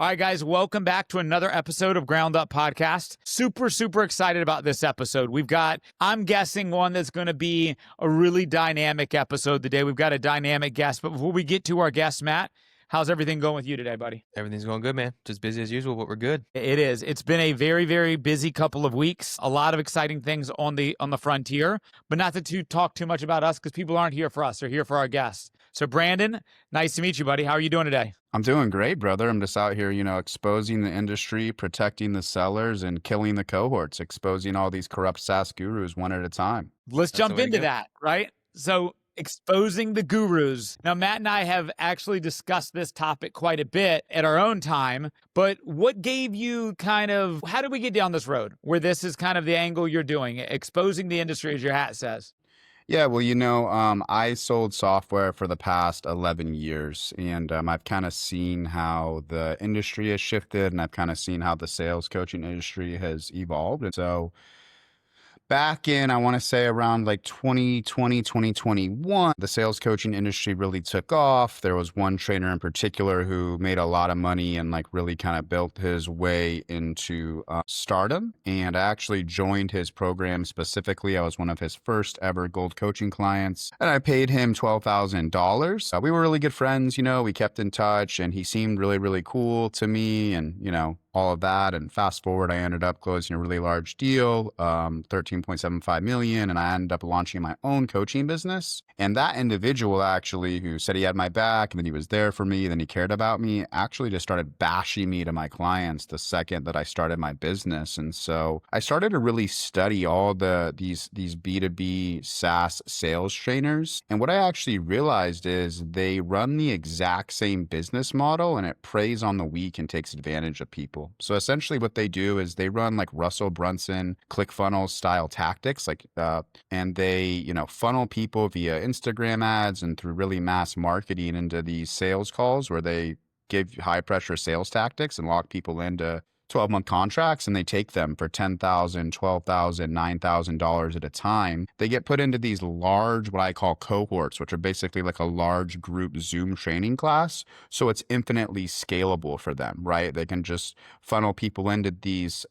All right, guys, welcome back to another episode of Ground Up Podcast. Super excited about this episode. We've got, I'm guessing, one that's going to be a really dynamic episode today. We've got a dynamic guest, but before we get to our guest, Matt, how's everything going with you today, buddy? Everything's going good, man. Just busy as usual, but we're good. It is. It's been a very busy couple of weeks. A lot of exciting things on the frontier, but not to talk too much about us because people aren't here for us. They're here for our guests. So Brandon, nice to meet you, buddy. How are you doing today? I'm doing great, brother. I'm just out here, exposing the industry, protecting the sellers, and killing the cohorts, exposing all these corrupt SaaS gurus one at a time. Let's jump into that, right? So exposing the gurus. Now, Matt and I have actually discussed this topic quite a bit at our own time, but what gave you how did we get down this road where this is kind of the angle you're doing, exposing the industry as your hat says? Yeah, well, I sold software for the past 11 years, and I've kind of seen how the industry has shifted, and I've kind of seen how the sales coaching industry has evolved. And so back in, I want to say around like 2020, 2021, the sales coaching industry really took off. There was one trainer in particular who made a lot of money and like really kind of built his way into stardom. And I actually joined his program specifically. I was one of his first ever gold coaching clients, and I paid him $12,000. We were really good friends, we kept in touch, and he seemed really cool to me, and, all of that. And fast forward, I ended up closing a really large deal, 13.75 million. And I ended up launching my own coaching business. And that individual actually, who said he had my back and then he was there for me, then he cared about me, actually just started bashing me to my clients the second that I started my business. And so I started to really study all these B2B SaaS sales trainers. And what I actually realized is they run the exact same business model, and it preys on the weak and takes advantage of people. So essentially what they do is they run like Russell Brunson ClickFunnels style tactics, and they, funnel people via Instagram ads and through really mass marketing into these sales calls where they give high pressure sales tactics and lock people into 12-month contracts, and they take them for $10,000, $12,000, $9,000 at a time. They get put into these large, what I call cohorts, which are basically like a large group Zoom training class. So it's infinitely scalable for them, right? They can just funnel people into these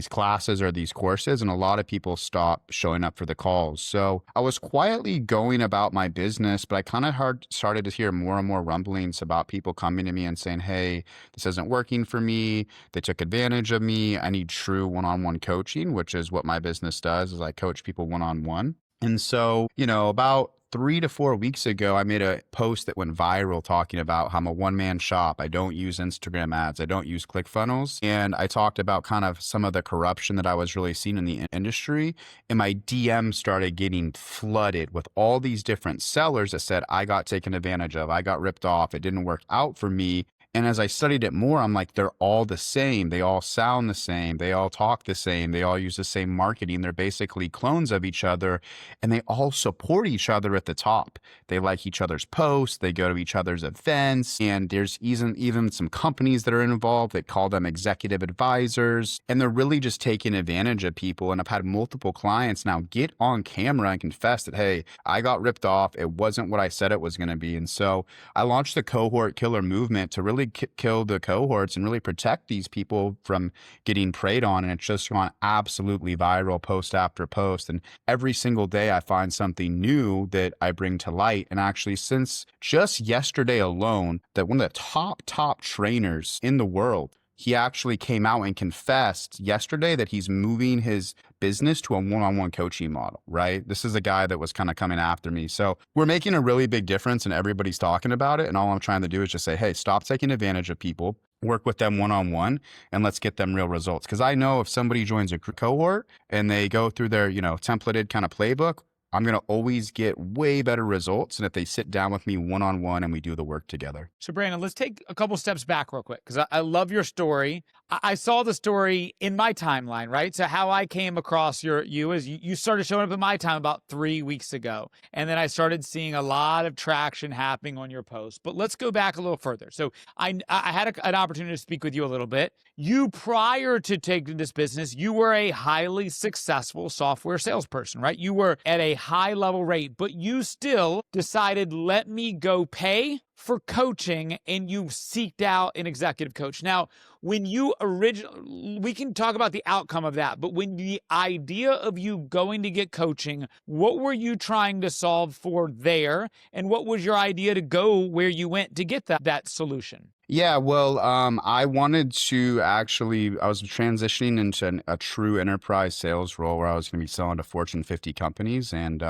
classes or these courses, and a lot of people stop showing up for the calls. So I was quietly going about my business, but I kind of started to hear more and more rumblings about people coming to me and saying, hey, this isn't working for me. They took advantage of me. I need true one-on-one coaching, which is what my business does, is I coach people one-on-one. And so, about 3 to 4 weeks ago, I made a post that went viral talking about how I'm a one-man shop. I don't use Instagram ads. I don't use ClickFunnels. And I talked about kind of some of the corruption that I was really seeing in the industry. And my DM started getting flooded with all these different sellers that said, I got taken advantage of. I got ripped off. It didn't work out for me. And as I studied it more, I'm like, they're all the same. They all sound the same. They all talk the same. They all use the same marketing. They're basically clones of each other, and they all support each other at the top. They like each other's posts. They go to each other's events. And there's even some companies that are involved that call them executive advisors. And they're really just taking advantage of people. And I've had multiple clients now get on camera and confess that, hey, I got ripped off. It wasn't what I said it was going to be. And so I launched the Cohort Killer movement to really kill the cohorts and really protect these people from getting preyed on. And it's just gone absolutely viral, post after post. And every single day I find something new that I bring to light. And actually, since just yesterday alone, that one of the top trainers in the world, he actually came out and confessed yesterday that he's moving his business to a one-on-one coaching model, right? This is a guy that was kind of coming after me. So we're making a really big difference, and everybody's talking about it. And all I'm trying to do is just say, hey, stop taking advantage of people, work with them one-on-one, and let's get them real results. Because I know if somebody joins a cohort and they go through their, templated kind of playbook, I'm going to always get way better results than if they sit down with me one-on-one and we do the work together. So Brandon, let's take a couple steps back real quick, because I love your story. I saw the story in my timeline, right? So how I came across you is you started showing up in my time about 3 weeks ago. And then I started seeing a lot of traction happening on your posts. But let's go back a little further. So I had an opportunity to speak with you a little bit. you, prior to taking this business, you were a highly successful software salesperson, right? You were at a high level rate, but you still decided, let me go pay for coaching, and you seeked out an executive coach. Now, when you originally, we can talk about the outcome of that, but when the idea of you going to get coaching, what were you trying to solve for there? And what was your idea to go where you went to get that solution? Yeah, well, I wanted to actually, I was transitioning into a true enterprise sales role where I was going to be selling to Fortune 50 companies. And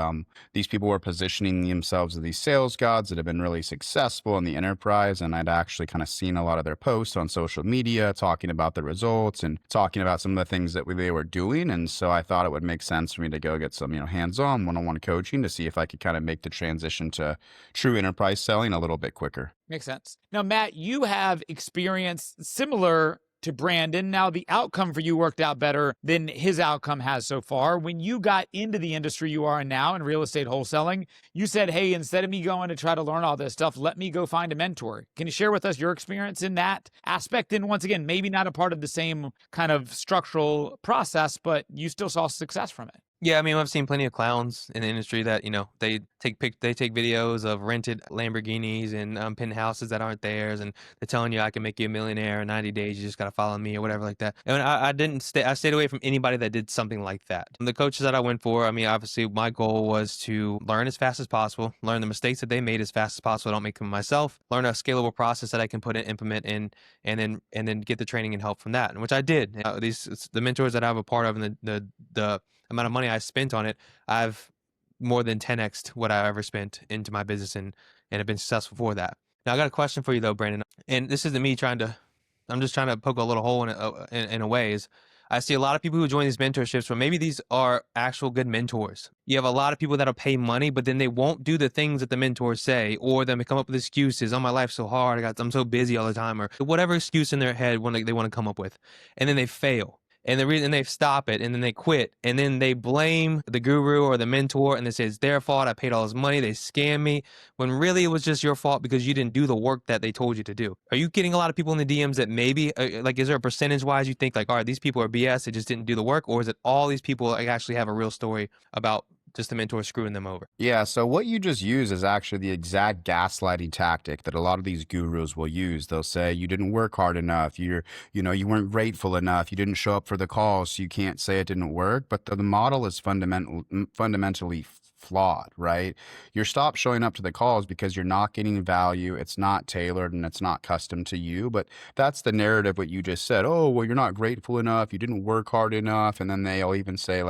these people were positioning themselves as these sales gods that have been really successful in the enterprise. And I'd actually kind of seen a lot of their posts on social media talking about the results and talking about some of the things that they were doing. And so I thought it would make sense for me to go get some, hands-on one-on-one coaching to see if I could kind of make the transition to true enterprise selling a little bit quicker. Makes sense. Now, Matt, you have experience similar to Brandon. Now, the outcome for you worked out better than his outcome has so far. When you got into the industry you are in now in real estate wholesaling, you said, hey, instead of me going to try to learn all this stuff, let me go find a mentor. Can you share with us your experience in that aspect? And once again, maybe not a part of the same kind of structural process, but you still saw success from it. Yeah, I mean, I've seen plenty of clowns in the industry that, they take videos of rented Lamborghinis and penthouses that aren't theirs, and they're telling you I can make you a millionaire in 90 days. You just got to follow me or whatever like that. And I stayed away from anybody that did something like that. The coaches that I went for, I mean, obviously my goal was to learn as fast as possible, learn the mistakes that they made as fast as possible. I don't make them myself, learn a scalable process that I can implement in, and then get the training and help from that, which I did. The mentors that I have a part of, and the amount of money I spent on it, I've more than 10x'd what I ever spent into my business and have been successful for that. Now, I got a question for you though, Brandon, and this isn't me I'm just trying to poke a little hole in a way. Is I see a lot of people who join these mentorships, but maybe these are actual good mentors. You have a lot of people that'll pay money, but then they won't do the things that the mentors say, or they come up with excuses. Oh, my life's so hard. I'm so busy all the time, or whatever excuse in their head when they want to come up with, and then they fail. And the reason they stop it, and then they quit, and then they blame the guru or the mentor, and they say it's their fault. I paid all this money. They scammed me, when really it was just your fault because you didn't do the work that they told you to do. Are you getting a lot of people in the DMs that maybe, is there a percentage wise you think all right, these people are BS, they just didn't do the work, or is it all these people actually have a real story about just the mentor screwing them over? Yeah, so what you just use is actually the exact gaslighting tactic that a lot of these gurus will use. They'll say you didn't work hard enough, you weren't grateful enough, you didn't show up for the calls, so you can't say it didn't work. But the model is fundamentally flawed, right? You're stopped showing up to the calls because you're not getting value. It's not tailored and it's not custom to you. But that's the narrative, what you just said. Oh, well, you're not grateful enough. You didn't work hard enough. And then they'll even say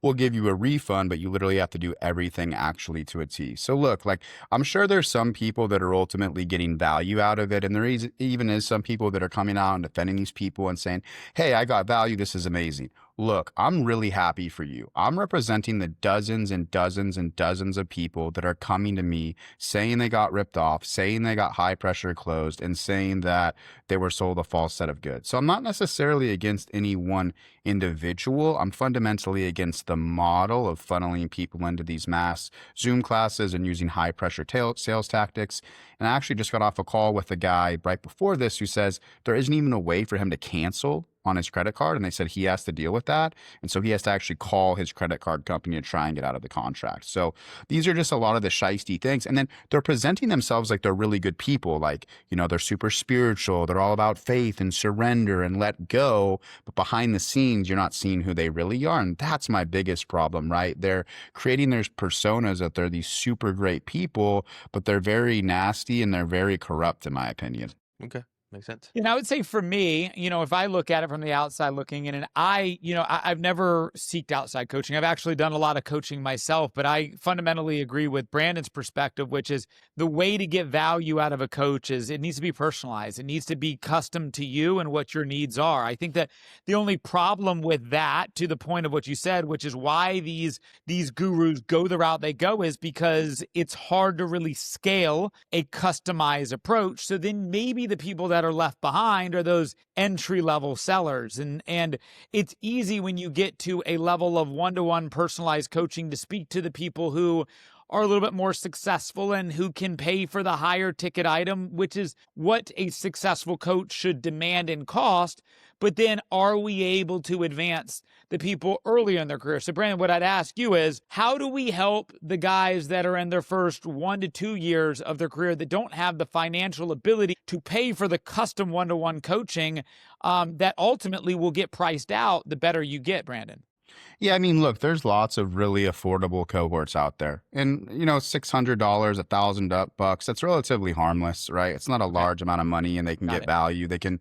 we'll give you a refund, but you literally have to do everything actually to a T. So look, I'm sure there's some people that are ultimately getting value out of it. And there even is some people that are coming out and defending these people and saying, hey, I got value. This is amazing. Look, I'm really happy for you. I'm representing the dozens and dozens and dozens of people that are coming to me saying they got ripped off, saying they got high pressure closed, and saying that they were sold a false set of goods. So I'm not necessarily against any one individual. I'm fundamentally against the model of funneling people into these mass Zoom classes and using high pressure sales tactics. And I actually just got off a call with a guy right before this who says there isn't even a way for him to cancel on his credit card, and they said he has to deal with that, and so he has to actually call his credit card company to try and get out of the contract. So these are just a lot of the shiesty things, and then they're presenting themselves like they're really good people, they're super spiritual, they're all about faith and surrender and let go, but behind the scenes you're not seeing who they really are. And that's my biggest problem, right? They're creating their personas that they're these super great people, but they're very nasty and they're very corrupt, in my opinion. Okay. Makes sense. I would say for me, if I look at it from the outside looking in, and I've never seeked outside coaching. I've actually done a lot of coaching myself, but I fundamentally agree with Brandon's perspective, which is the way to get value out of a coach is it needs to be personalized. It needs to be custom to you and what your needs are. I think that the only problem with that, to the point of what you said, which is why these gurus go the route they go, is because it's hard to really scale a customized approach. So then maybe the people that are left behind are those entry-level sellers. And it's easy when you get to a level of one-to-one personalized coaching to speak to the people who are a little bit more successful and who can pay for the higher ticket item, which is what a successful coach should demand and cost. But then are we able to advance the people earlier in their career? So Brandon, what I'd ask you is, how do we help the guys that are in their first 1 to 2 years of their career that don't have the financial ability to pay for the custom one-to-one coaching that ultimately will get priced out the better you get, Brandon? Yeah, I mean, look, there's lots of really affordable cohorts out there. And, $600, $1,000 bucks, that's relatively harmless, right? It's not a Okay, large amount of money and they can got get it. value. They can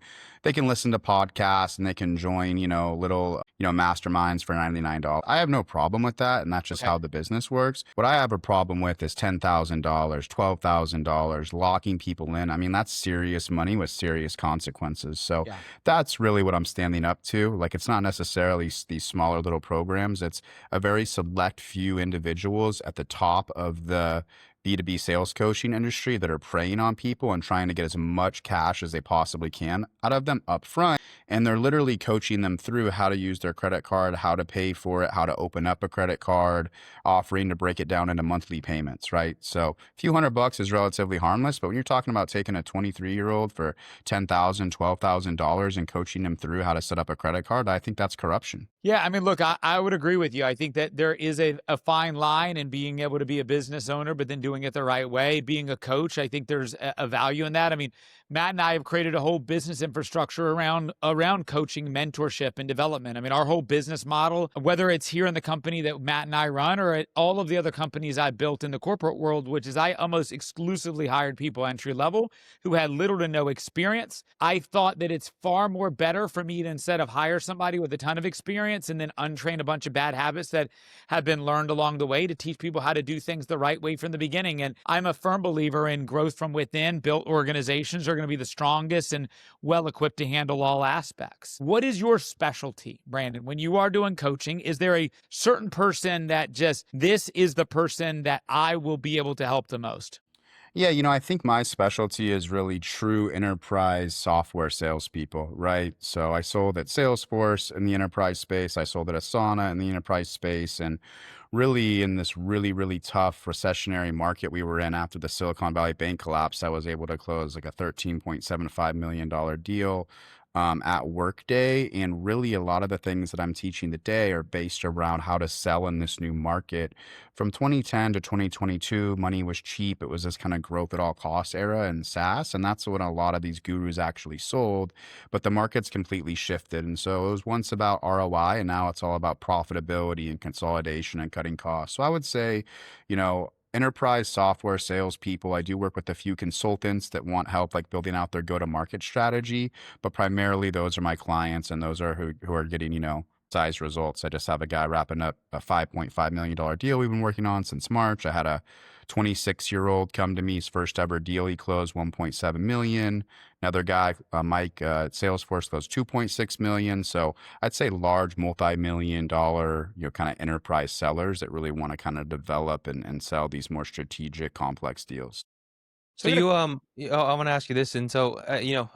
listen to podcasts and they can join, little, masterminds for $99. I have no problem with that. And that's just Okay. how the business works. What I have a problem with is $10,000, $12,000, locking people in. I mean, that's serious money with serious consequences. So Yeah. that's really what I'm standing up to. Like, it's not necessarily these smaller little programs. It's a very select few individuals at the top of the B2B sales coaching industry that are preying on people and trying to get as much cash as they possibly can out of them up front. And they're literally coaching them through how to use their credit card, how to pay for it, how to open up a credit card, offering to break it down into monthly payments, right? So a few $100 is relatively harmless, but when you're talking about taking a 23-year-old for $10,000, $12,000 and coaching them through how to set up a credit card, I think that's corruption. Yeah, I mean, look, I would agree with you. I think that there is a fine line in being able to be a business owner, but then doing it the right way. Being a coach, I think there's a value in that. I mean, Matt and I have created a whole business infrastructure around coaching, mentorship, and development. I mean, our whole business model, whether it's here in the company that Matt and I run or at all of the other companies I built in the corporate world, which is I almost exclusively hired people entry level who had little to no experience. I thought that it's far more better for me to instead of hire somebody with a ton of experience and then untrain a bunch of bad habits that have been learned along the way to teach people how to do things the right way from the beginning. And I'm a firm believer in growth from within. Built organizations are going to be the strongest and well equipped to handle all aspects. What is your specialty, Brandon? When you are doing coaching, is there a certain person that just, this is the person that I will be able to help the most? Yeah, I think my specialty is really true enterprise software salespeople, right? So I sold at Salesforce in the enterprise space. I sold at Asana in the enterprise space. And really in this really, really tough recessionary market we were in after the Silicon Valley Bank collapse, I was able to close like a $13.75 million deal at Workday. And really, a lot of the things that I'm teaching today are based around how to sell in this new market. From 2010 to 2022, money was cheap. It was this kind of growth at all costs era in SaaS. And that's what a lot of these gurus actually sold. But the market's completely shifted. And so it was once about ROI, and now it's all about profitability and consolidation and cutting costs. So I would say, enterprise software salespeople. I do work with a few consultants that want help, like building out their go-to-market strategy, but primarily those are my clients, and those are who are getting, size results. I just have a guy wrapping up a $5.5 million deal we've been working on since March. I had a 26-year-old come to me, his first ever deal. He closed 1.7 million. Another guy, Mike, at Salesforce, closed 2.6 million. So I'd say large multi-million dollar, kind of enterprise sellers that really want to kind of develop and sell these more strategic, complex deals. So I want to ask you this, and so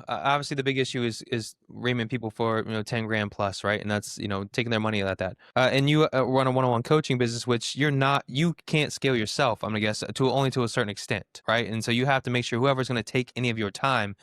obviously the big issue is reaming people for 10 grand plus, right? And that's taking their money like that. And you run a one-on-one coaching business, which you can't scale yourself. I'm gonna guess only to a certain extent, right? And so you have to make sure whoever's gonna take any of your time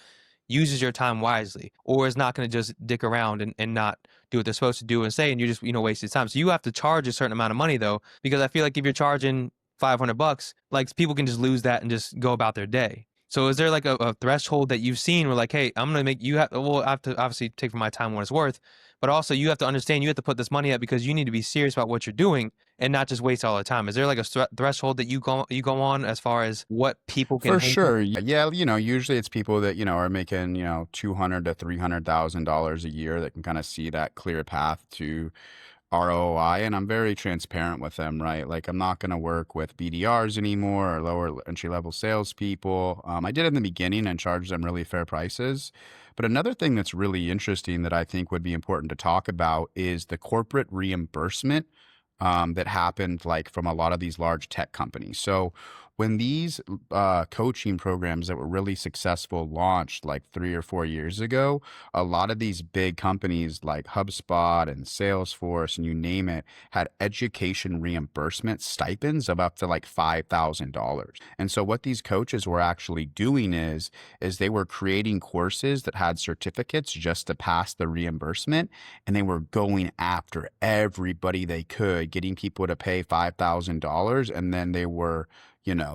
uses your time wisely, or is not gonna just dick around and not do what they're supposed to do and say, and you just wasted time. So you have to charge a certain amount of money though, because I feel like if you're charging $500, like people can just lose that and just go about their day. So is there like a threshold that you've seen where like, hey, I'm going to make you I have to obviously take for my time what it's worth, but also you have to understand you have to put this money up because you need to be serious about what you're doing and not just waste all the time. Is there like a threshold that you go on as far as what people can For handle? sure. Yeah, usually it's people that, are making, $200,000 to $300,000 a year that can kind of see that clear path to ROI, and I'm very transparent with them, right? Like, I'm not going to work with BDRs anymore or lower entry level salespeople. I did in the beginning and charged them really fair prices. But another thing that's really interesting that I think would be important to talk about is the corporate reimbursement that happened like from a lot of these large tech companies. So when these coaching programs that were really successful launched like 3 or 4 years ago, a lot of these big companies like HubSpot and Salesforce and you name it had education reimbursement stipends of up to like $5,000. And so what these coaches were actually doing is they were creating courses that had certificates just to pass the reimbursement, and they were going after everybody they could, getting people to pay $5,000, and then they were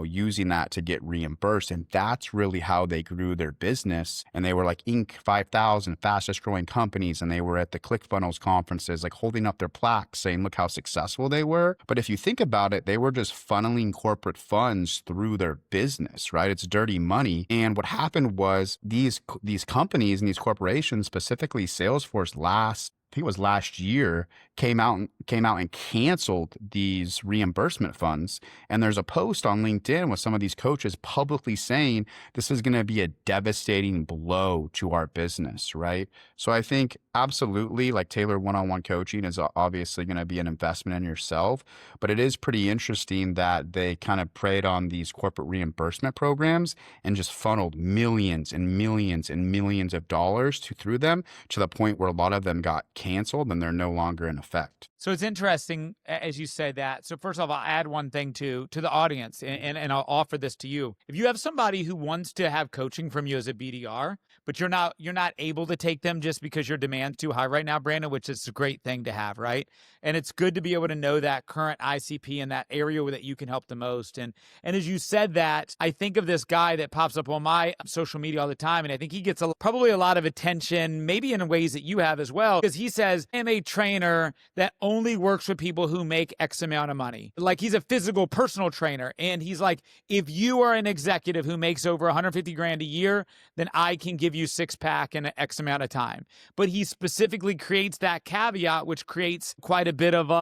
using that to get reimbursed. And that's really how they grew their business. And they were like Inc. 5,000 fastest growing companies. And they were at the ClickFunnels conferences, like holding up their plaques saying, look how successful they were. But if you think about it, they were just funneling corporate funds through their business, right? It's dirty money. And what happened was these companies and these corporations, specifically Salesforce I think it was last year, came out and canceled these reimbursement funds. And there's a post on LinkedIn with some of these coaches publicly saying this is going to be a devastating blow to our business, right? So I think absolutely, like tailored one-on-one coaching is obviously going to be an investment in yourself, but it is pretty interesting that they kind of preyed on these corporate reimbursement programs and just funneled millions and millions and millions of dollars through them, to the point where a lot of them got canceled and they're no longer in effect. So it's interesting as you say that. So first of all, I'll add one thing to the audience, and I'll offer this to you. If you have somebody who wants to have coaching from you as a BDR, but you're not able to take them just because your demand's too high right now, Brandon, which is a great thing to have, right? And it's good to be able to know that current ICP in that area where that you can help the most. And as you said that, I think of this guy that pops up on my social media all the time, and I think he gets probably a lot of attention, maybe in ways that you have as well, because he says, I'm a trainer that only works with people who make X amount of money. Like he's a physical personal trainer. And he's like, if you are an executive who makes over 150 grand a year, then I can give you 6-pack in X amount of time. But he specifically creates that caveat, which creates quite a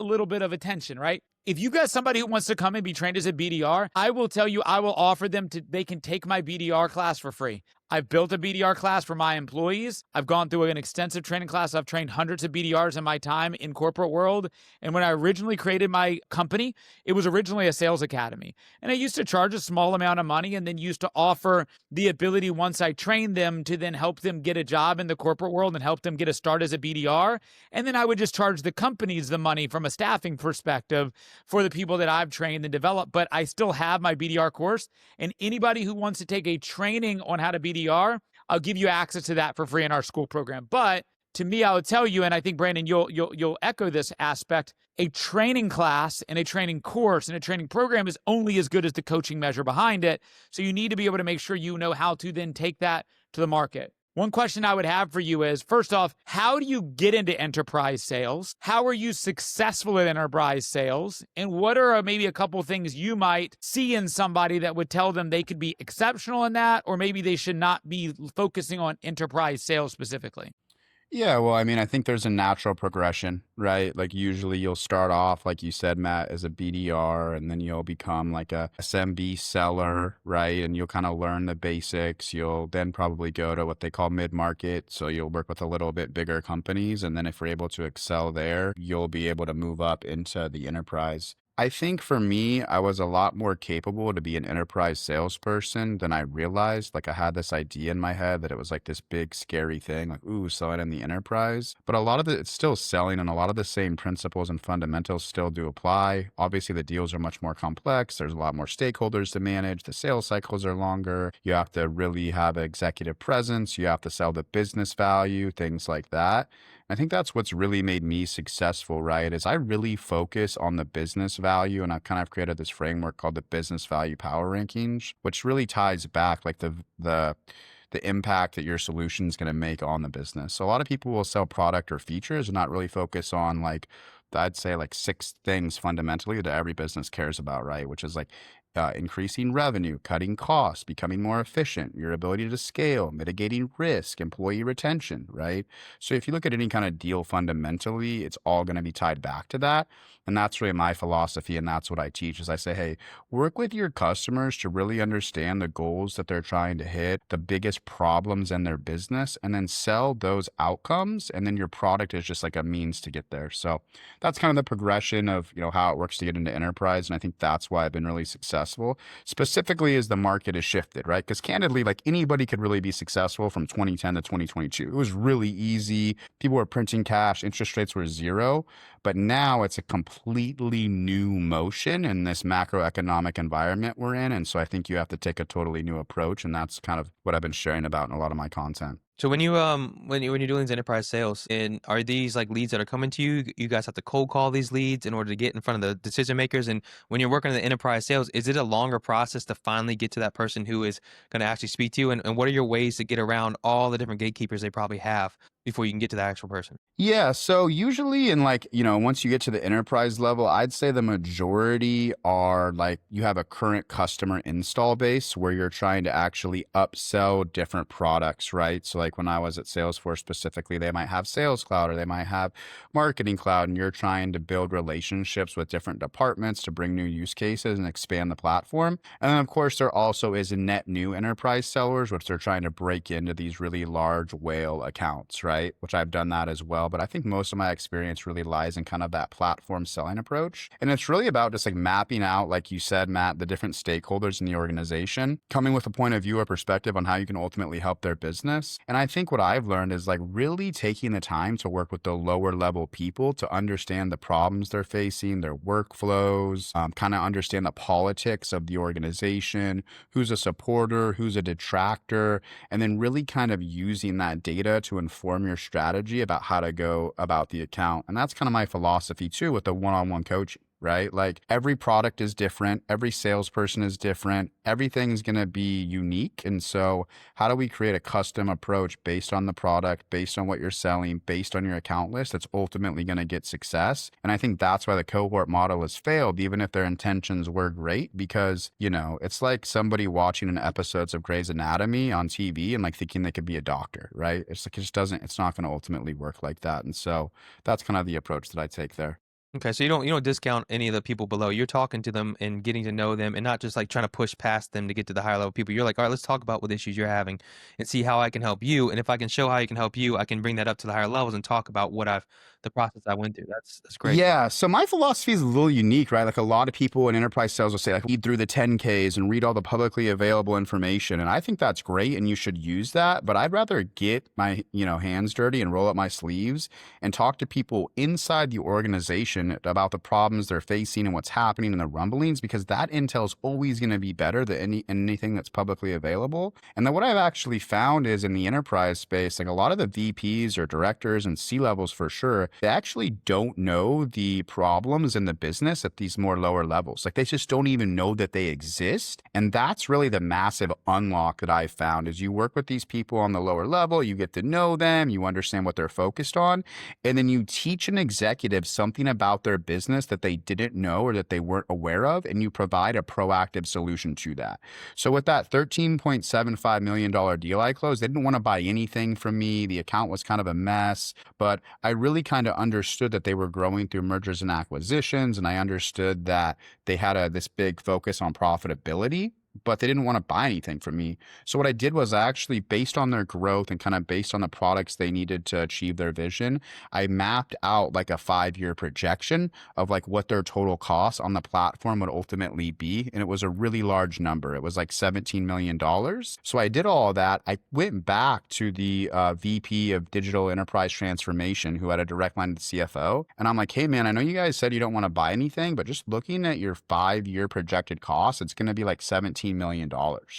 little bit of attention, right? If you got somebody who wants to come and be trained as a BDR, I will tell you, I will offer them they can take my BDR class for free. I've built a BDR class for my employees. I've gone through an extensive training class. I've trained hundreds of BDRs in my time in corporate world. And when I originally created my company, it was originally a sales academy. And I used to charge a small amount of money and then used to offer the ability, once I trained them, to then help them get a job in the corporate world and help them get a start as a BDR. And then I would just charge the companies the money from a staffing perspective for the people that I've trained and developed. But I still have my BDR course. And anybody who wants to take a training on how to BDR, I'll give you access to that for free in our school program. But to me, I would tell you, and I think Brandon, you'll echo this aspect, a training class and a training course and a training program is only as good as the coaching measure behind it. So you need to be able to make sure you know how to then take that to the market. One question I would have for you is, first off, how do you get into enterprise sales? How are you successful at enterprise sales? And what are maybe a couple things you might see in somebody that would tell them they could be exceptional in that, or maybe they should not be focusing on enterprise sales specifically? Yeah, well, I mean, I think there's a natural progression, right? Like usually you'll start off, like you said, Matt, as a BDR, and then you'll become like a SMB seller, right? And you'll kind of learn the basics. You'll then probably go to what they call mid-market. So you'll work with a little bit bigger companies. And then if you're able to excel there, you'll be able to move up into the enterprise. I think for me, I was a lot more capable to be an enterprise salesperson than I realized. Like I had this idea in my head that it was like this big scary thing, like, ooh, selling in the enterprise. But a lot of it's still selling, and a lot of the same principles and fundamentals still do apply. Obviously, the deals are much more complex. There's a lot more stakeholders to manage. The sales cycles are longer. You have to really have an executive presence. You have to sell the business value, things like that. I think that's what's really made me successful, right? Is I really focus on the business value, and I've kind of created this framework called the business value power rankings, which really ties back like the impact that your solution is going to make on the business. So a lot of people will sell product or features and not really focus on like, I'd say like 6 things fundamentally that every business cares about, right? Which is like increasing revenue, cutting costs, becoming more efficient, your ability to scale, mitigating risk, employee retention, right? So if you look at any kind of deal fundamentally, it's all going to be tied back to that. And that's really my philosophy. And that's what I teach is I say, hey, work with your customers to really understand the goals that they're trying to hit, the biggest problems in their business, and then sell those outcomes. And then your product is just like a means to get there. So that's kind of the progression of, how it works to get into enterprise. And I think that's why I've been really successful successful, specifically as the market has shifted, right? Because candidly, like anybody could really be successful from 2010 to 2022. It was really easy. People were printing cash, interest rates were zero. But now it's a completely new motion in this macroeconomic environment we're in. And so I think you have to take a totally new approach. And that's kind of what I've been sharing about in a lot of my content. So when you're doing these enterprise sales, and are these like leads that are coming to you? You guys have to cold call these leads in order to get in front of the decision makers. And when you're working in the enterprise sales, is it a longer process to finally get to that person who is going to actually speak to you? And what are your ways to get around all the different gatekeepers they probably have before you can get to the actual person? Yeah, so usually in like, once you get to the enterprise level, I'd say the majority are like you have a current customer install base where you're trying to actually upsell different products, right? So like when I was at Salesforce specifically, they might have Sales Cloud or they might have Marketing Cloud, and you're trying to build relationships with different departments to bring new use cases and expand the platform. And then of course, there also is a net new enterprise sellers, which they're trying to break into these really large whale accounts, right? Which I've done that as well. But I think most of my experience really lies in kind of that platform selling approach. And it's really about just like mapping out, like you said, Matt, the different stakeholders in the organization, coming with a point of view or perspective on how you can ultimately help their business. And I think what I've learned is like really taking the time to work with the lower level people to understand the problems they're facing, their workflows, kind of understand the politics of the organization, who's a supporter, who's a detractor, and then really kind of using that data to inform your strategy about how to go about the account. And that's kind of my philosophy too with the one-on-one coaching, right? Like every product is different. Every salesperson is different. Everything's going to be unique. And so how do we create a custom approach based on the product, based on what you're selling, based on your account list that's ultimately going to get success? And I think that's why the cohort model has failed, even if their intentions were great, because, it's like somebody watching an episodes of Grey's Anatomy on TV and like thinking they could be a doctor, right? It's like, it's not going to ultimately work like that. And so that's kind of the approach that I take there. Okay, so you don't discount any of the people below. You're talking to them and getting to know them, and not just like trying to push past them to get to the higher level people. You're like, all right, let's talk about what issues you're having and see how I can help you. And if I can show how I can help you, I can bring that up to the higher levels and talk about the process I went through. That's great. Yeah. So my philosophy is a little unique, right? Like a lot of people in enterprise sales will say, like, read through the 10Ks and read all the publicly available information. And I think that's great and you should use that. But I'd rather get my, hands dirty and roll up my sleeves and talk to people inside the organization about the problems they're facing and what's happening and the rumblings, because that intel is always going to be better than anything that's publicly available. And then what I've actually found is in the enterprise space, like a lot of the VPs or directors and C-levels for sure, they actually don't know the problems in the business at these more lower levels. Like they just don't even know that they exist. And that's really the massive unlock that I've found is you work with these people on the lower level, you get to know them, you understand what they're focused on, and then you teach an executive something about their business that they didn't know or that they weren't aware of, and you provide a proactive solution to that. So with that $13.75 million deal I closed, they didn't want to buy anything from me. The account was kind of a mess, but I really kind of understood that they were growing through mergers and acquisitions, and I understood that they had this big focus on profitability, but they didn't want to buy anything from me. So what I did was I actually, based on their growth and kind of based on the products they needed to achieve their vision, I mapped out like a 5-year projection of like what their total costs on the platform would ultimately be. And it was a really large number. It was like $17 million. So I did all of that. I went back to the VP of Digital Enterprise Transformation, who had a direct line to the CFO. And I'm like, hey man, I know you guys said you don't want to buy anything, but just looking at your 5-year projected costs, it's going to be like $17 million,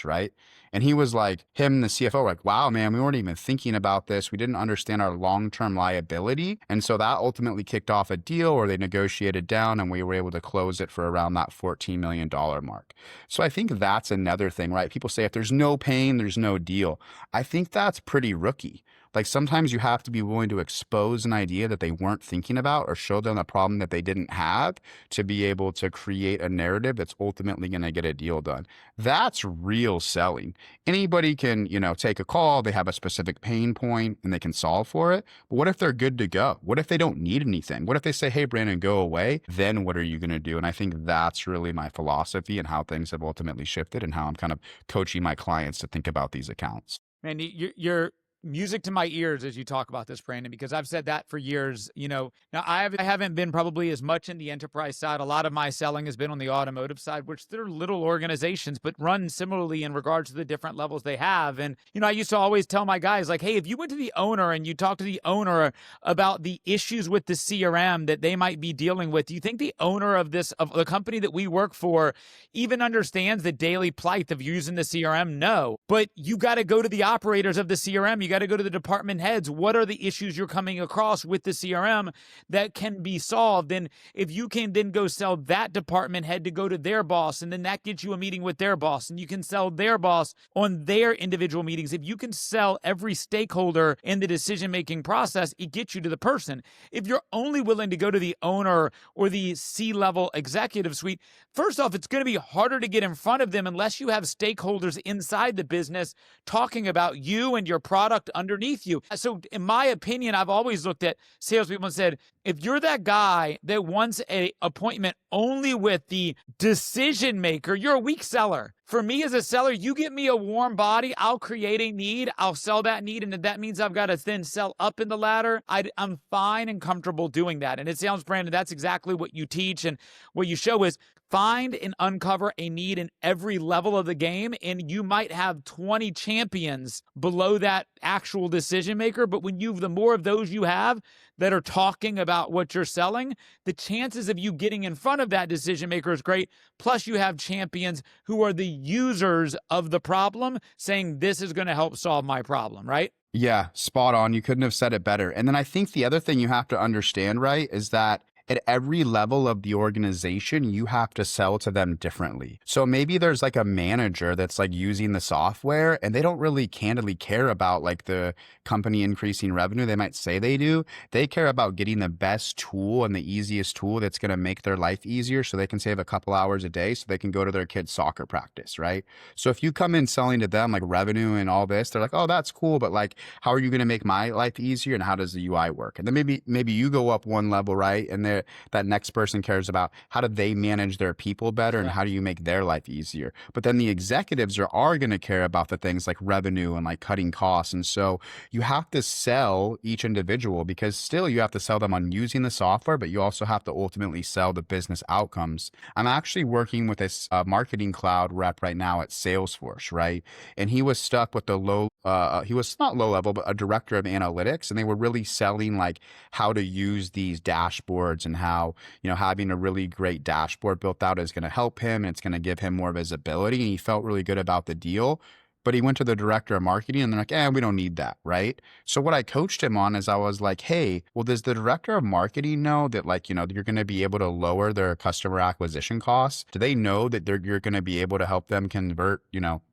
right? And he was like, him and the CFO were like, wow, man, we weren't even thinking about this. We didn't understand our long-term liability. And so that ultimately kicked off a deal where they negotiated down and we were able to close it for around that $14 million mark. So I think that's another thing, right? People say if there's no pain, there's no deal. I think that's pretty rookie. Like sometimes you have to be willing to expose an idea that they weren't thinking about or show them a problem that they didn't have to be able to create a narrative that's ultimately going to get a deal done. That's real selling. Anybody can, take a call, they have a specific pain point and they can solve for it. But what if they're good to go? What if they don't need anything? What if they say, hey, Brandon, go away? Then what are you going to do? And I think that's really my philosophy and how things have ultimately shifted and how I'm kind of coaching my clients to think about these accounts. Man, you're music to my ears as you talk about this, Brandon, because I've said that for years. Now I haven't been probably as much in the enterprise side. A lot of my selling has been on the automotive side, which they're little organizations, but run similarly in regards to the different levels they have. And, I used to always tell my guys, like, hey, if you went to the owner and you talked to the owner about the issues with the CRM that they might be dealing with, do you think the owner of the company that we work for even understands the daily plight of using the CRM? No. But you got to go to the operators of the CRM. You got to go to the department heads. What are the issues you're coming across with the CRM that can be solved? And if you can then go sell that department head to go to their boss, and then that gets you a meeting with their boss, and you can sell their boss on their individual meetings. If you can sell every stakeholder in the decision-making process, it gets you to the person. If you're only willing to go to the owner or the C-level executive suite, first off, it's going to be harder to get in front of them unless you have stakeholders inside the business talking about you and your product underneath you. So in my opinion, I've always looked at salespeople and said, if you're that guy that wants an appointment only with the decision maker, you're a weak seller. For me as a seller, you get me a warm body, I'll create a need, I'll sell that need, and if that means I've got to then sell up in the ladder, I'm fine and comfortable doing that. And it sounds, Brandon, that's exactly what you teach and what you show is find and uncover a need in every level of the game, and you might have 20 champions below that actual decision maker, but when the more of those you have that are talking about what you're selling, the chances of you getting in front of that decision maker is great. Plus you have champions who are the users of the problem saying, this is going to help solve my problem, right? Yeah, spot on. You couldn't have said it better. And then I think the other thing you have to understand, right, is that at every level of the organization, you have to sell to them differently. So maybe there's like a manager that's like using the software and they don't really candidly care about like the company increasing revenue. They might say they do. They care about getting the best tool and the easiest tool that's going to make their life easier so they can save a couple hours a day so they can go to their kid's soccer practice, right? So if you come in selling to them like revenue and all this, they're like, oh, that's cool. But like, how are you going to make my life easier? And how does the UI work? And then maybe you go up one level, right? And that next person cares about how do they manage their people better and how do you make their life easier. But then the executives are going to care about the things like revenue and like cutting costs. And so you have to sell each individual because still you have to sell them on using the software, but you also have to ultimately sell the business outcomes. I'm actually working with a marketing cloud rep right now at Salesforce, right? And he was stuck with he was not low level, but a director of analytics. And they were really selling like how to use these dashboards and how, having a really great dashboard built out is going to help him and it's going to give him more visibility. And he felt really good about the deal. But he went to the director of marketing and they're like, we don't need that, right? So what I coached him on is I was like, hey, well, does the director of marketing know that like, you're going to be able to lower their customer acquisition costs? Do they know that you're going to be able to help them convert,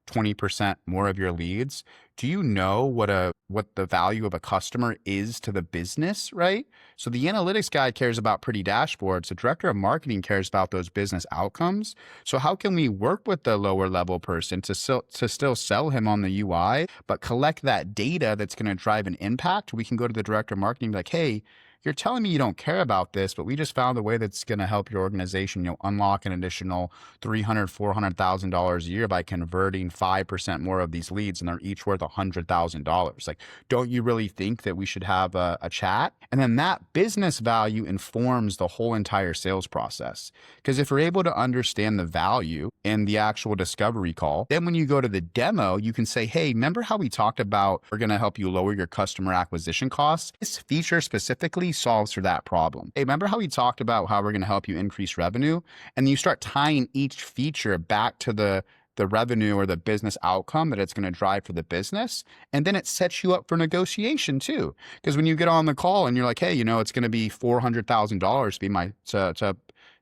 20% more of your leads? Do you know what the value of a customer is to the business, right? So the analytics guy cares about pretty dashboards. The director of marketing cares about those business outcomes. So how can we work with the lower level person to still sell him on the UI, but collect that data that's going to drive an impact? We can go to the director of marketing and be like, hey, you're telling me you don't care about this, but we just found a way that's going to help your organization, unlock an additional $300,000, $400,000 a year by converting 5% more of these leads, and they're each worth $100,000. Like, don't you really think that we should have a chat? And then that business value informs the whole entire sales process. Because if you're able to understand the value in the actual discovery call, then when you go to the demo, you can say, hey, remember how we talked about we're going to help you lower your customer acquisition costs? This feature specifically solves for that problem. Hey, remember how we talked about how we're going to help you increase revenue? And you start tying each feature back to the revenue or the business outcome that it's going to drive for the business. And then it sets you up for negotiation too. Because when you get on the call and you're like, hey, it's going to be $400,000 to be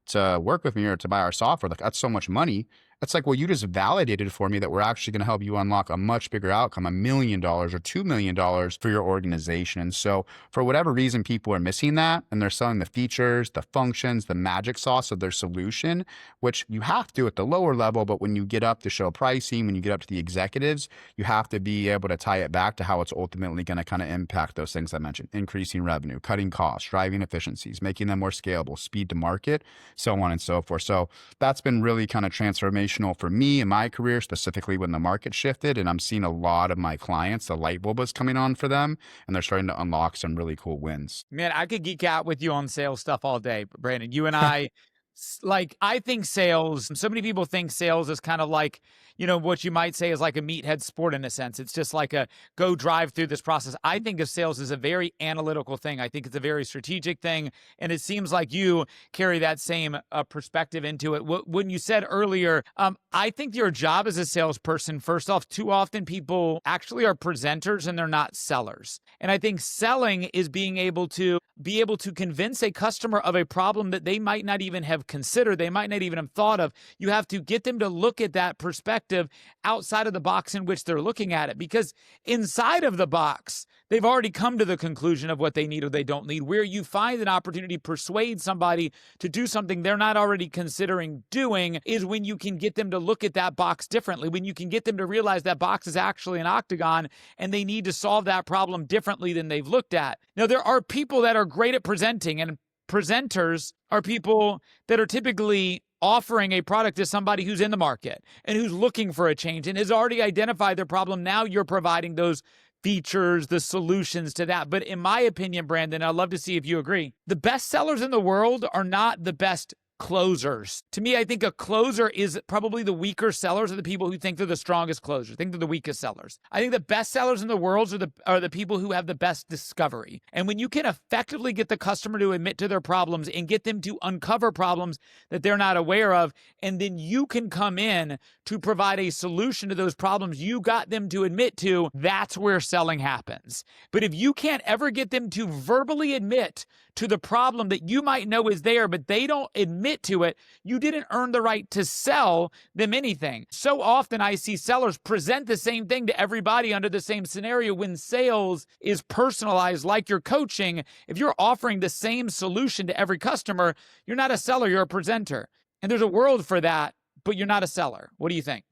to work with me or to buy our software, like that's so much money. It's like, well, you just validated for me that we're actually going to help you unlock a much bigger outcome, $1 million or $2 million for your organization. And so for whatever reason, people are missing that and they're selling the features, the functions, the magic sauce of their solution, which you have to at the lower level. But when you get up to show pricing, when you get up to the executives, you have to be able to tie it back to how it's ultimately going to kind of impact those things I mentioned: increasing revenue, cutting costs, driving efficiencies, making them more scalable, speed to market, so on and so forth. So that's been really kind of transformational transformational for me in my career, specifically when the market shifted. And I'm seeing a lot of my clients, the light bulb is coming on for them, and they're starting to unlock some really cool wins. Man, I could geek out with you on sales stuff all day, Brandon. You and I, I think sales, so many people think sales is kind of like, what you might say is like a meathead sport in a sense. It's just like a go drive through this process. I think of sales as a very analytical thing. I think it's a very strategic thing. And it seems like you carry that same perspective into it. When you said earlier, I think your job as a salesperson, first off, too often people actually are presenters and they're not sellers. And I think selling is being able to convince a customer of a problem that they might not even have considered, they might not even have thought of. You have to get them to look at that perspective outside of the box in which they're looking at it, because inside of the box, they've already come to the conclusion of what they need or they don't need. Where you find an opportunity to persuade somebody to do something they're not already considering doing is when you can get them to look at that box differently, when you can get them to realize that box is actually an octagon and they need to solve that problem differently than they've looked at. Now, there are people that are great at presenting, and presenters are people that are typically offering a product to somebody who's in the market and who's looking for a change and has already identified their problem. Now you're providing those features, the solutions to that. But in my opinion, Brandon, I'd love to see if you agree, the best sellers in the world are not the best closers. To me, I think a closer is probably the weaker sellers are the people who think they're the strongest closers, think they're the weakest sellers. I think the best sellers in the world are the people who have the best discovery. And when you can effectively get the customer to admit to their problems and get them to uncover problems that they're not aware of, and then you can come in to provide a solution to those problems you got them to admit to, that's where selling happens. But if you can't ever get them to verbally admit to the problem that you might know is there, but they don't admit to it, you didn't earn the right to sell them anything. So often I see sellers present the same thing to everybody under the same scenario when sales is personalized like you're coaching. If you're offering the same solution to every customer, you're not a seller, you're a presenter. And there's a world for that, but you're not a seller. What do you think?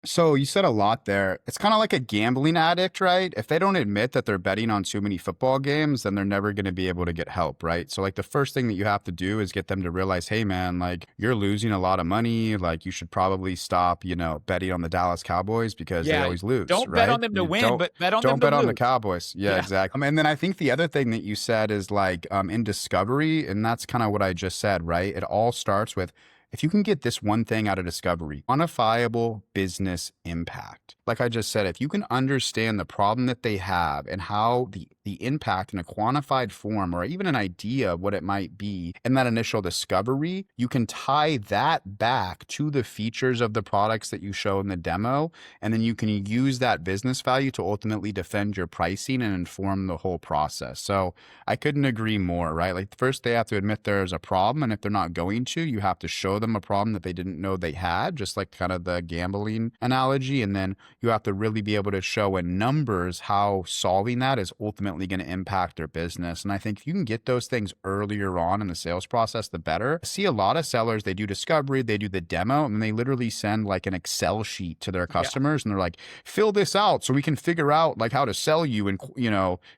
So you said a lot there. It's kind of like a gambling addict, right? If they don't admit that they're betting on too many football games, then they're never going to be able to get help, right? So like the first thing that you have to do is get them to realize, hey man, like you're losing a lot of money. Like you should probably stop, betting on the Dallas Cowboys because they always lose. Don't right? bet on them to win, but bet on them to lose. Don't bet on the Cowboys. Yeah, exactly. And then I think the other thing that you said is like in discovery, and that's kind of what I just said, right? It all starts with, if you can get this one thing out of discovery, quantifiable business impact. Like I just said, if you can understand the problem that they have and how the impact in a quantified form or even an idea of what it might be in that initial discovery, you can tie that back to the features of the products that you show in the demo. And then you can use that business value to ultimately defend your pricing and inform the whole process. So I couldn't agree more, right? Like first they have to admit there's a problem. And if they're not going to, you have to show them a problem that they didn't know they had, just like kind of the gambling analogy. And then you have to really be able to show in numbers how solving that is ultimately going to impact their business. And I think if you can get those things earlier on in the sales process, the better. I see a lot of sellers, they do discovery, they do the demo, and they literally send like an Excel sheet to their customers. And they're like, fill this out so we can figure out like how to sell you and,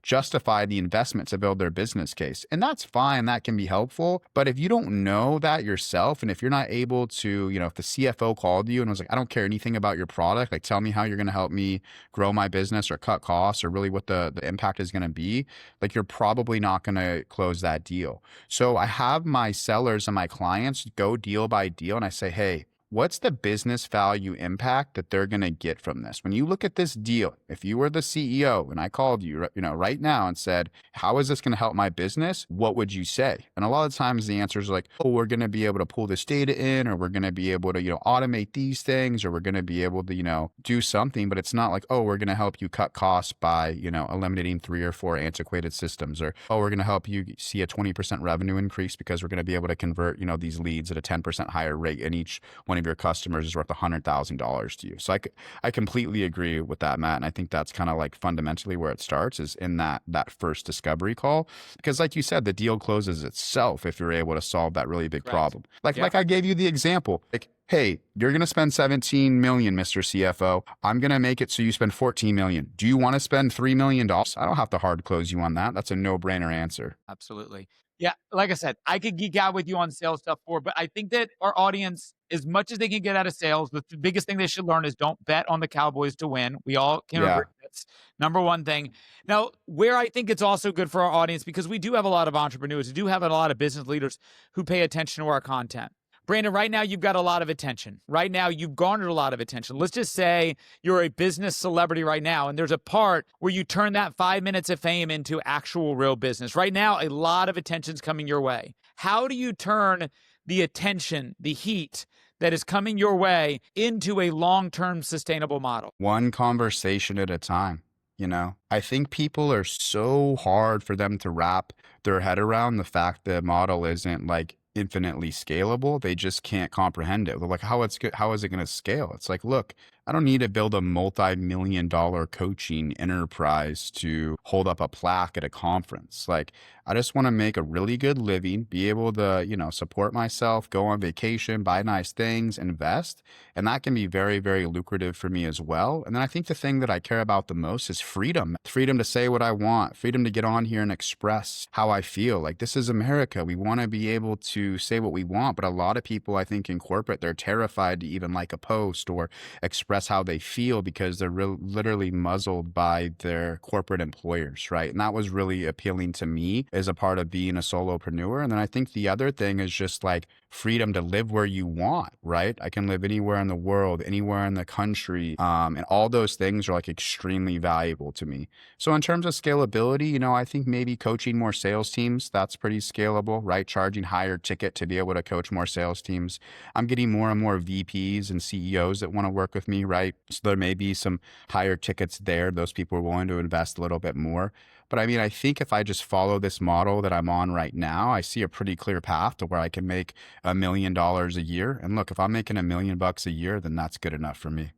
justify the investment to build their business case. And that's fine. That can be helpful. But if you don't know that yourself, and if you're not able to, if the CFO called you and was like, I don't care anything about your product, like tell me how you're going to help me grow my business or cut costs or really what the impact is going to be, like you're probably not going to close that deal. So I have my sellers and my clients go deal by deal and I say, hey, what's the business value impact that they're going to get from this? When you look at this deal, if you were the CEO and I called you, right now and said, how is this going to help my business? What would you say? And a lot of times the answer is like, oh, we're going to be able to pull this data in, or we're going to be able to, automate these things, or we're going to be able to, do something, but it's not like, oh, we're going to help you cut costs by, eliminating 3 or 4 antiquated systems, or, oh, we're going to help you see a 20% revenue increase because we're going to be able to convert, these leads at a 10% higher rate, and each one of your customers is worth $100,000 to you. So I completely agree with that, Matt. And I think that's kind of like fundamentally where it starts, is in that first discovery call. Because like you said, the deal closes itself if you're able to solve that really big problem. Like I gave you the example, like, hey, you're going to spend 17 million, Mr. CFO. I'm going to make it so you spend 14 million. Do you want to spend $3 million? I don't have to hard close you on that. That's a no-brainer answer. Absolutely. Yeah, like I said, I could geek out with you on sales stuff but I think that our audience, as much as they can get out of sales, the biggest thing they should learn is don't bet on the Cowboys to win. We all can agree Yeah. that's number one thing. Now, where I think it's also good for our audience, because we do have a lot of entrepreneurs, we do have a lot of business leaders who pay attention to our content. Brandon, right now you've got a lot of attention. Right now you've garnered a lot of attention. Let's just say you're a business celebrity right now, and there's a part where you turn that 5 minutes of fame into actual real business. Right now, a lot of attention's coming your way. How do you turn the attention, the heat that is coming your way into a long-term sustainable model? One conversation at a time. I think people are so hard for them to wrap their head around the fact that model isn't like infinitely scalable. They just can't comprehend it. They're like, how is it going to scale? It's like, look, I don't need to build a multi-million-dollar coaching enterprise to hold up a plaque at a conference. Like, I just want to make a really good living, be able to, support myself, go on vacation, buy nice things, invest. And that can be very, very lucrative for me as well. And then I think the thing that I care about the most is freedom. Freedom to say what I want, freedom to get on here and express how I feel. Like, this is America. We want to be able to say what we want. But a lot of people, I think, in corporate, they're terrified to even like a post or express how they feel because they're literally muzzled by their corporate employers, right? And that was really appealing to me as a part of being a solopreneur. And then I think the other thing is just like freedom to live where you want, right? I can live anywhere in the world, anywhere in the country. And all those things are like extremely valuable to me. So in terms of scalability, I think maybe coaching more sales teams, that's pretty scalable, right? Charging higher ticket to be able to coach more sales teams. I'm getting more and more VPs and CEOs that want to work with me, right? So there may be some higher tickets there. Those people are willing to invest a little bit more. But I mean, I think if I just follow this model that I'm on right now, I see a pretty clear path to where I can make $1 million a year. And look, if I'm making $1 million a year, then that's good enough for me.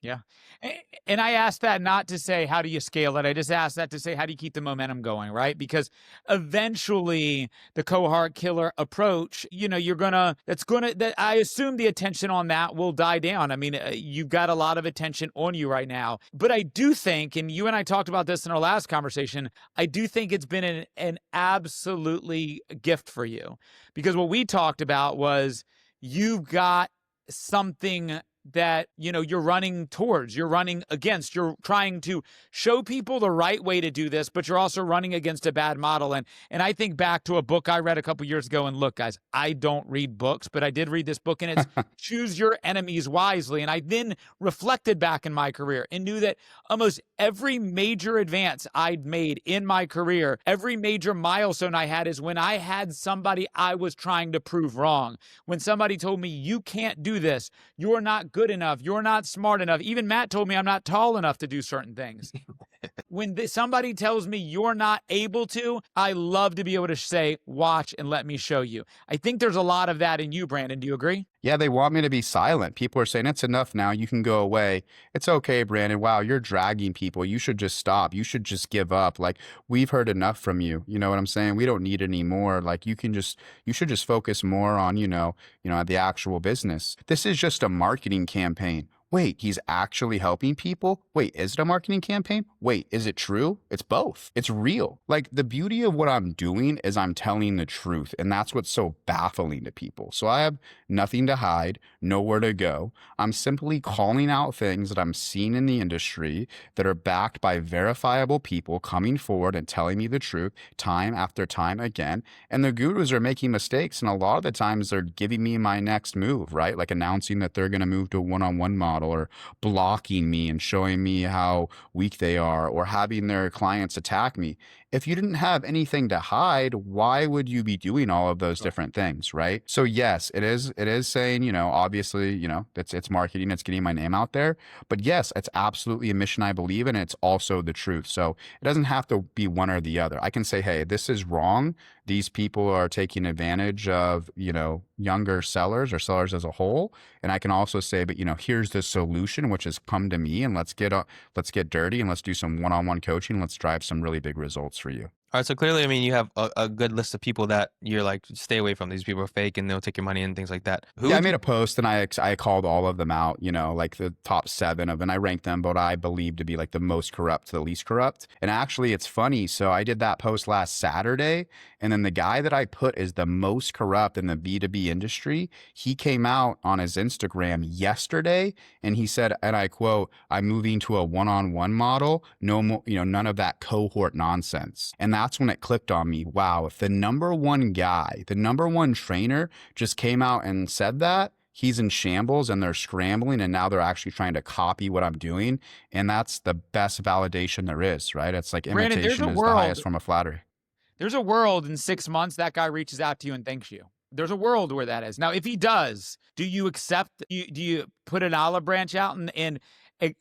Yeah. And I asked that not to say, how do you scale it? I just asked that to say, how do you keep the momentum going, right? Because eventually the cohort killer approach, I assume the attention on that will die down. I mean, you've got a lot of attention on you right now. But I do think, and you and I talked about this in our last conversation, I do think it's been an absolutely gift for you. Because what we talked about was you've got something that you're running towards, you're running against, you're trying to show people the right way to do this, but you're also running against a bad model. And I think back to a book I read a couple years ago, and look, guys, I don't read books, but I did read this book, and it's Choose Your Enemies Wisely. And I then reflected back in my career and knew that almost every major advance I'd made in my career, every major milestone I had, is when I had somebody I was trying to prove wrong. When somebody told me, you can't do this, you're not good enough, you're not smart enough. Even Matt told me I'm not tall enough to do certain things. When somebody tells me you're not able to, I love to be able to say, watch and let me show you. I think there's a lot of that in you, Brandon. Do you agree? Yeah, they want me to be silent. People are saying, it's enough now. You can go away. It's okay, Brandon. Wow, you're dragging people. You should just stop. You should just give up. Like, we've heard enough from you. You know what I'm saying? We don't need any more. Like, you should just focus more on, the actual business. This is just a marketing campaign. Wait, he's actually helping people? Wait, is it a marketing campaign? Wait, is it true? It's both. It's real. Like, the beauty of what I'm doing is I'm telling the truth. And that's what's so baffling to people. So I have nothing to hide, nowhere to go. I'm simply calling out things that I'm seeing in the industry that are backed by verifiable people coming forward and telling me the truth time after time again. And the gurus are making mistakes. And a lot of the times they're giving me my next move, right? Like announcing that they're going to move to a one-on-one model, or blocking me and showing me how weak they are, or having their clients attack me. If you didn't have anything to hide, why would you be doing all of those different things, right? So yes, it is saying, obviously, it's marketing, it's getting my name out there. But yes, it's absolutely a mission I believe in. It's also the truth. So it doesn't have to be one or the other. I can say, hey, this is wrong. These people are taking advantage of, younger sellers or sellers as a whole. And I can also say, but here's the solution, which has come to me, and let's get dirty and let's do some one-on-one coaching. Let's drive some really big results for you. All right, so clearly, I mean, you have a good list of people that you're like, stay away from. These people are fake and they'll take your money and things like that. Who Yeah, I would made you? a post and I called all of them out, like the top 7 of them. I ranked them what I believe to be like the most corrupt to the least corrupt. And actually, it's funny. So I did that post last Saturday, and then the guy that I put is the most corrupt in the B2B industry. He came out on his Instagram yesterday and he said, and I quote, "I'm moving to a one-on-one model. No more, none of that cohort nonsense." And that's when it clicked on me. Wow, if the number one guy, the number one trainer just came out and said that, he's in shambles and they're scrambling and now they're actually trying to copy what I'm doing. And that's the best validation there is, right? It's like Brandon, imitation is the highest form of flattery. There's a world in 6 months that guy reaches out to you and thanks you. There's a world where that is. Now, if he does, do you accept, do you put an olive branch out and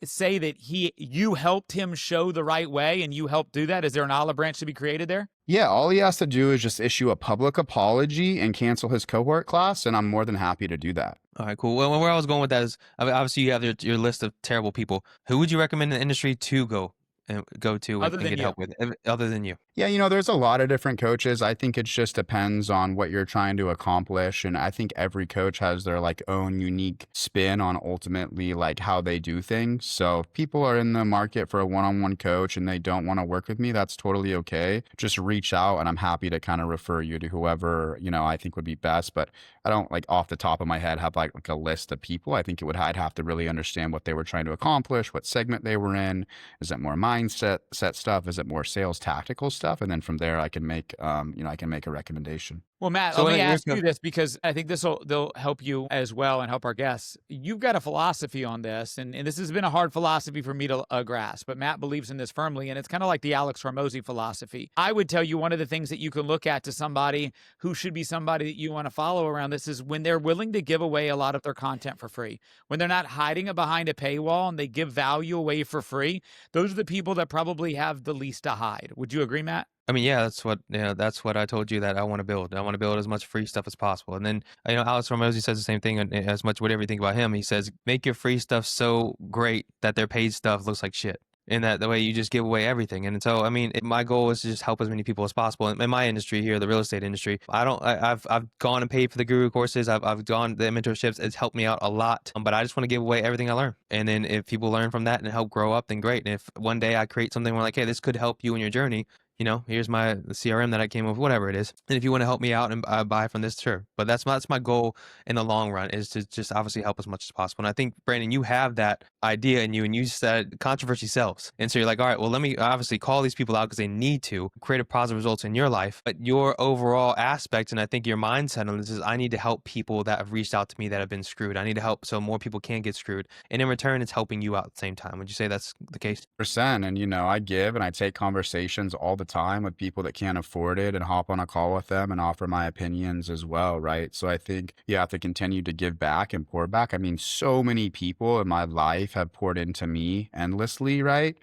say that you helped him show the right way and you helped do that? Is there an olive branch to be created there? Yeah, all he has to do is just issue a public apology and cancel his cohort class, and I'm more than happy to do that. All right, cool. Well, where I was going with that is, I mean, obviously you have your list of terrible people. Who would you recommend in the industry to go to Other and than get you. help with, other than you? Yeah, there's a lot of different coaches. I think it just depends on what you're trying to accomplish. And I think every coach has their like own unique spin on ultimately like how they do things. So if people are in the market for a one-on-one coach and they don't want to work with me, that's totally okay. Just reach out and I'm happy to kind of refer you to whoever, I think would be best. But I don't like off the top of my head have like a list of people. I think I'd have to really understand what they were trying to accomplish, what segment they were in. Is it more mindset stuff? Is it more sales tactical stuff? And then from there, I can make a recommendation. Well, Matt, So let me when ask you this because I think they'll help you as well and help our guests. You've got a philosophy on this, and this has been a hard philosophy for me to grasp, but Matt believes in this firmly, and it's kind of like the Alex Hormozy philosophy. I would tell you one of the things that you can look at to somebody who should be somebody that you want to follow around this is when they're willing to give away a lot of their content for free, when they're not hiding it behind a paywall and they give value away for free. Those are the people that probably have the least to hide. Would you agree, Matt? I mean, yeah, that's what I told you that I want to build. I want to build as much free stuff as possible. And then, Alex Hormozy says the same thing, and as much whatever you think about him, he says, make your free stuff so great that their paid stuff looks like shit. And that the way you just give away everything. And so, I mean, my goal is to just help as many people as possible. In my industry here, the real estate industry, I've gone and paid for the guru courses. I've gone the mentorships. It's helped me out a lot. But I just want to give away everything I learned. And then if people learn from that and help grow up, then great. And if one day I create something where like, hey, this could help you in your journey, here's the CRM that I came up with, whatever it is. And if you want to help me out and buy from this, sure. But that's my goal in the long run is to just obviously help as much as possible. And I think, Brandon, you have that idea in you, and you said controversy sells. And so you're like, all right, well, let me obviously call these people out because they need to create a positive results in your life. But your overall aspect, and I think your mindset on this is, I need to help people that have reached out to me that have been screwed. I need to help so more people can get screwed. And in return, it's helping you out at the same time. Would you say that's the case? Percent. And I give and I take conversations all the time with people that can't afford it and hop on a call with them and offer my opinions as well, right? So I think you have to continue to give back and pour back. I mean, so many people in my life have poured into me endlessly, right?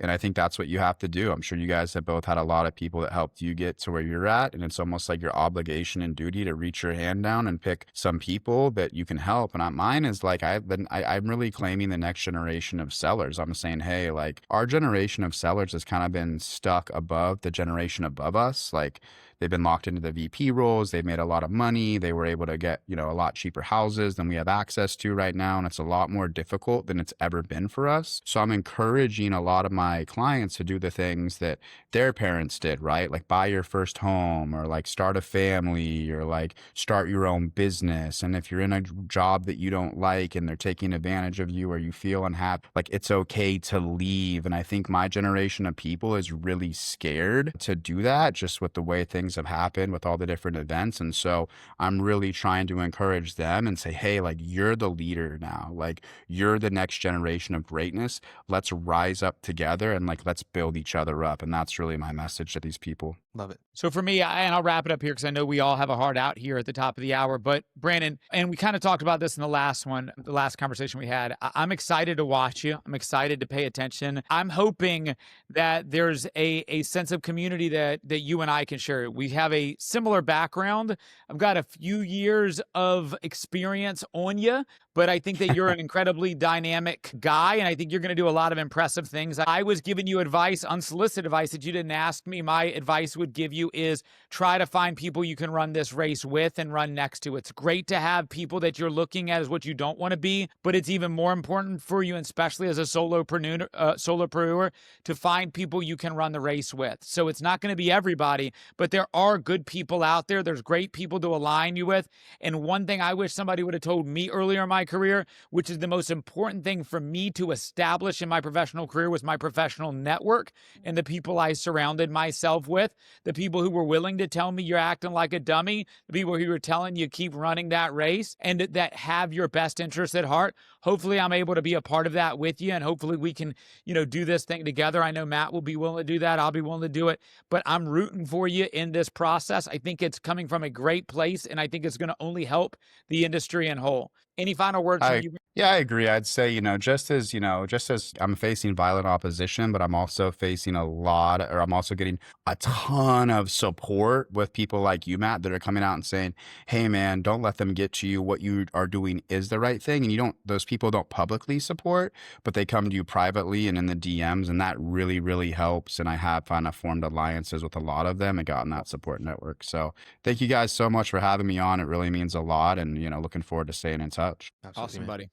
And I think that's what you have to do. I'm sure you guys have both had a lot of people that helped you get to where you're at. And it's almost like your obligation and duty to reach your hand down and pick some people that you can help. And mine is like, I'm really claiming the next generation of sellers. I'm saying, hey, like our generation of sellers has kind of been stuck above the generation above us. Like they've been locked into the VP roles. They've made a lot of money. They were able to get, a lot cheaper houses than we have access to right now. And it's a lot more difficult than it's ever been for us. So I'm encouraging a lot of my clients to do the things that their parents did, right? Like buy your first home or like start a family or like start your own business. And if you're in a job that you don't like and they're taking advantage of you or you feel unhappy, like it's okay to leave. And I think my generation of people is really scared to do that just with the way things have happened with all the different events. And so I'm really trying to encourage them and say, hey, like you're the leader now, like you're the next generation of greatness. Let's rise up together and like let's build each other up. And that's really my message to these people. Love it. So for me, and I'll wrap it up here because I know we all have a hard out here at the top of the hour, but Brandon, and we kind of talked about this in the last conversation we had. I'm excited to watch you. I'm excited to pay attention. I'm hoping that there's a sense of community that you and I can share. We have a similar background. I've got a few years of experience on you, but I think that you're an incredibly dynamic guy, and I think you're going to do a lot of impressive things. I was giving you advice, unsolicited advice that you didn't ask me. My advice would give you is try to find people you can run this race with and run next to. It's great to have people that you're looking at as what you don't want to be, but it's even more important for you, and especially as a solopreneur, to find people you can run the race with. So it's not going to be everybody, but there are good people out there. There's great people to align you with. And one thing I wish somebody would have told me earlier in my career, which is the most important thing for me to establish in my professional career, was my professional network and the people I surrounded myself with, the people who were willing to tell me you're acting like a dummy, the people who were telling you keep running that race and that have your best interests at heart. Hopefully I'm able to be a part of that with you, and hopefully we can, do this thing together. I know Matt will be willing to do that. I'll be willing to do it, but I'm rooting for you in this process. I think it's coming from a great place, and I think it's going to only help the industry in whole. Any final words from you? Yeah, I agree. I'd say, just as I'm facing violent opposition, but I'm also facing I'm also getting a ton of support with people like you, Matt, that are coming out and saying, hey man, don't let them get to you. What you are doing is the right thing. And those people don't publicly support, but they come to you privately and in the DMs. And that really, really helps. And I have kind of formed alliances with a lot of them and gotten that support network. So thank you guys so much for having me on. It really means a lot. And, looking forward to staying in touch. Absolutely, Awesome, man. buddy.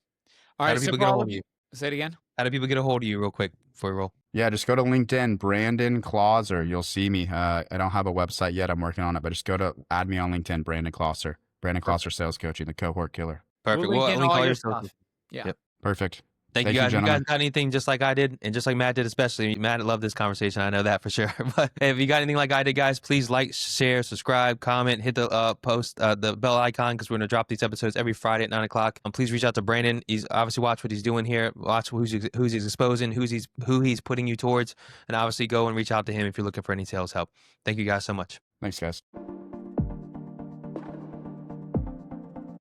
All How right, do people so get a hold of you? Say it again. How do people get a hold of you real quick before we roll? Yeah, just go to LinkedIn, Brandon Clauser. You'll see me. I don't have a website yet. I'm working on it, but just add me on LinkedIn, Brandon Clauser. Brandon Clauser, Sales Coaching, the Cohort Killer. Perfect. We'll link in all your stuff. stuff. Yeah. Yep. Perfect. Thank you guys. If you guys gentlemen. got anything just like I did, and just like Matt did, especially Matt loved this conversation. I know that for sure. But if you got anything like I did, guys, please like, share, subscribe, comment, hit the the bell icon, because we're gonna drop these episodes every Friday at 9:00. Please reach out to Brandon. He's obviously watch what he's doing here. Watch who's he's exposing, who he's putting you towards, and obviously go and reach out to him if you're looking for any sales help. Thank you guys so much. Thanks, guys.